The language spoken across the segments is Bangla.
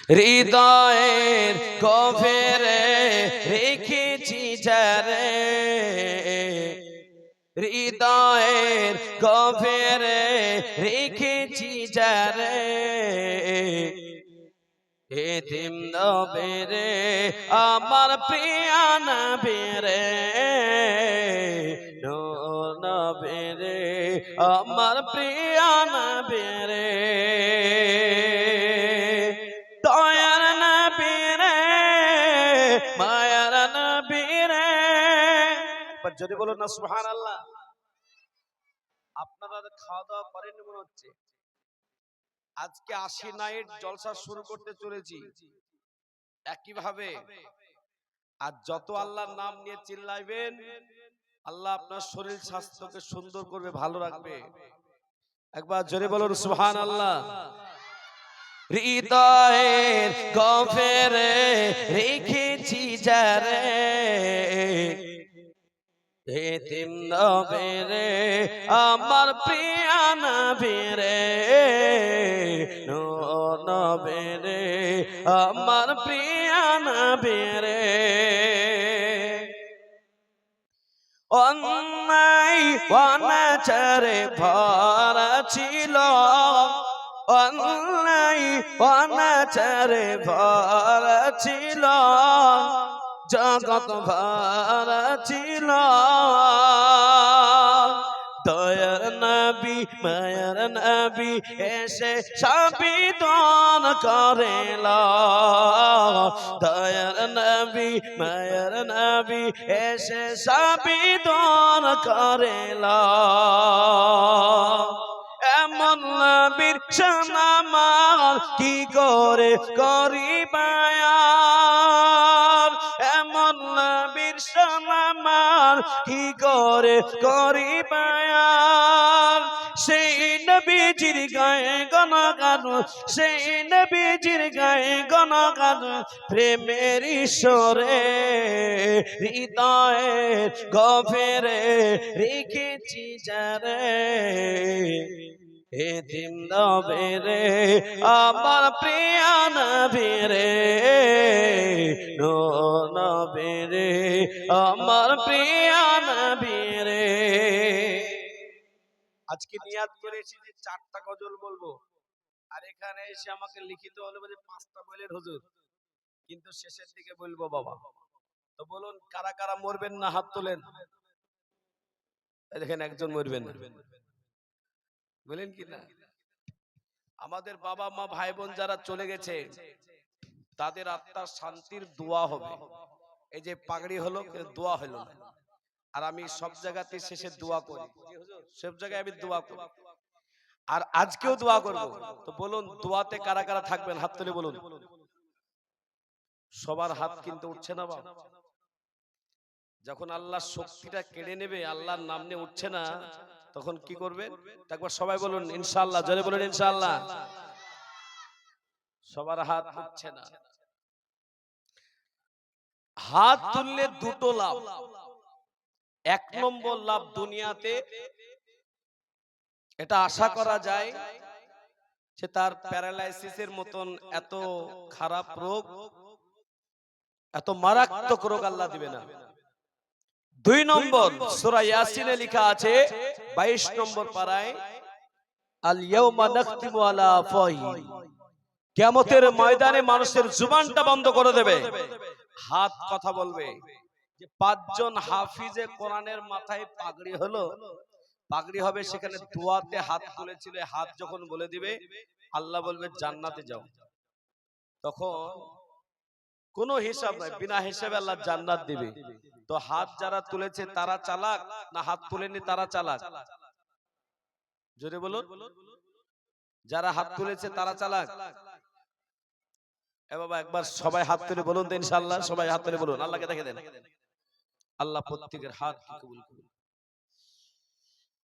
হৃদয়ের গভীরে রেখেছি যারে, হৃদয়ের গভীরে রেখেছি যারে, এতিম নবীরে আমার প্রিয় নবীরে, নূর নবীরে আমার প্রিয় নবীরে, দয়ার নবীরে মায়ার নবীরে। একবার যদি বলুন না সুবহানাল্লাহ। আপনারা খাওয়া দাওয়া করেন মনে হচ্ছে। আজকে ৮০ নাইট জলসা শুরু করতে চলেছি একইভাবে। আর যত আল্লাহর নাম নিয়ে চিল্লাইবেন, আল্লাহ আপনার শরীর স্বাস্থ্যকে সুন্দর করবে, ভালো রাখবে। একবার জোরে বলুন সুবহানাল্লাহ। হৃদয়ের গভীরে রেখেছি যারে, এতিম নবীরে আমার প্রিয় নবীরে, নূর নবীরে আমার প্রিয় নবীরে। অন্যায় অনাচারে ভরা ছিল, অন্যায় অনাচারে ভরা ছিল, জগৎ ভরা ছিল, দয়ার নবী মায়ার নবী এসে সাবিধান করেল, দয়ার নবী মায়ার নবী এসে সাবিধান করেল। এমন নবীর শানামাল কি করে করি বায়ান, এমন নবীর শানামাল কি করে করি বায়ান। সেই নবীজির গায়ে গণগান, সেই নবীজির গায়ে গণগান, প্রেমের ঈশ্বরে হৃদয়ের গভীরে রেখেছি যারে, এতিম নবীরে আমার প্রিয় নবীরে, নূর নবীরে আমার প্রিয় নবীরে। আজকে নিয়াত করেছি যে 4টা গজল বলবো, আর এখানে এসে আমাকে লিখিত হলো যে 5টা বলেন হুজুর, কিন্তু শেষের দিকে বলবো বাবা। তো বলুন কারা কারা মরবেন না, হাত তোলেন। দেখেন একজন মরবেন না, বলেন কি না? আমাদের বাবা মা ভাই বোন যারা চলে গেছে তাদের আত্মার শান্তির দোয়া হবে। এই যে পাগড়ি হলো, দোয়া হলো না। আর আমি সব জায়গাতে শেষে দোয়া করি, সব জায়গায় আমি দোয়া করি, আর আজকেও দোয়া করব। তো বলুন দোয়াতে কারা কারা থাকবেন, হাত তুলে বলুন। সবার হাত কিন্তু উঠছে না বাবা। যখন আল্লাহর শক্তিটা কেড়ে নেবে, আল্লাহর নাম নিয়ে উঠছে না, তখন কি করবে? একবার সবাই বলুন ইনশাআল্লাহ, জোরে বলুন ইনশাআল্লাহ। সবার হাত উঠছে না। হাত তুললে দুটো লাভ। 1 নম্বর লাভ, দুনিয়াতে এটা আশা করা যায় যে তার প্যারালাইসিসের মতন এত খারাপ রোগ, এত মারাত্মক রোগ আল্লাহ দিবে না। 2 নম্বর, সূরা ইয়াসিনে লেখা আছে 22 নম্বর পারায়, আল ইয়াউমা নাখতিমু আলা আফওয়াহিহিম, কিয়ামতের ময়দানে মানুষের জুবানটা বন্ধ করে দেবে, হাত কথা বলবে। যে 5 জন হাফিজে কোরআনের মাথায় পাগড়ি হলো, পাগড়ি হবে, সেখানে দোয়াতে হাত তুলেছিল, হাত যখন বলে দিবে আল্লাহ বলবে জান্নাতে যাও। তখন কোনো হিসাব নাই, বিনা হিসাবে আল্লাহ জান্নাত দিবে। তো হাত যারা তুলেছে তারা চালাক, না হাত তুলেনি তারা চালাক? জোরে বলুন। যারা হাত তুলেছে তারা চালাক? এ বাবা একবার সবাই হাত তুলে বলুন তো ইনশাআল্লাহ, সবাই হাত তুলে বলুন, আল্লাহকে দেখে দেন। আল্লাহ প্রত্যেকের হাত কি কবুল করুন।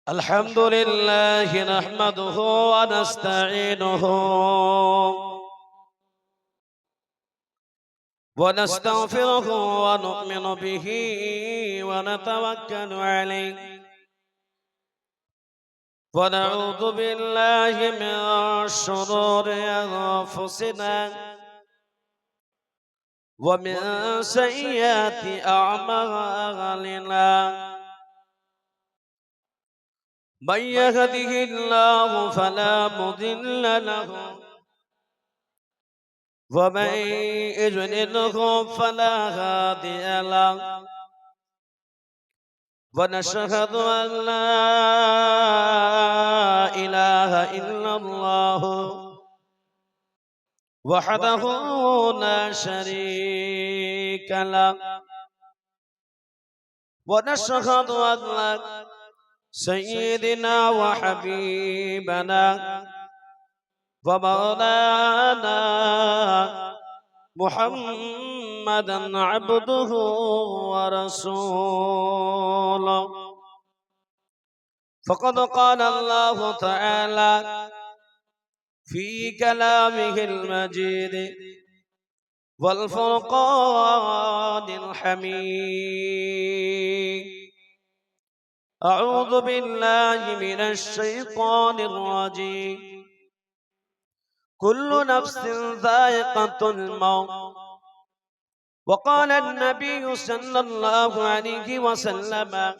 আলহামদুলিল্লাহ নাহমাদুহু ওয়া নাস্তাঈনুহু ওয়া নাস্তাগফিরুহু ওয়া নু'মিনু বিহি ওয়া নাতাওয়াক্কালু আলাইহি ওয়া নাউযু বিল্লাহি মিন শুরুরি আনফুসিনা ومن سيئات أعمالنا من يهده الله فلا مضل له ومن يضلله فلا هادي له ونشهد أن لا إله إلا الله وحده لا شريك له ونشهد أن سيدنا وحبيبنا ومولانا محمدا عبده ورسوله فقد قال الله تعالى في كلامه المجيد والفرقان الحميد أعوذ بالله من الشيطان الرجيم كل نفس ذائقة الموت وقال النبي صلى الله عليه وسلم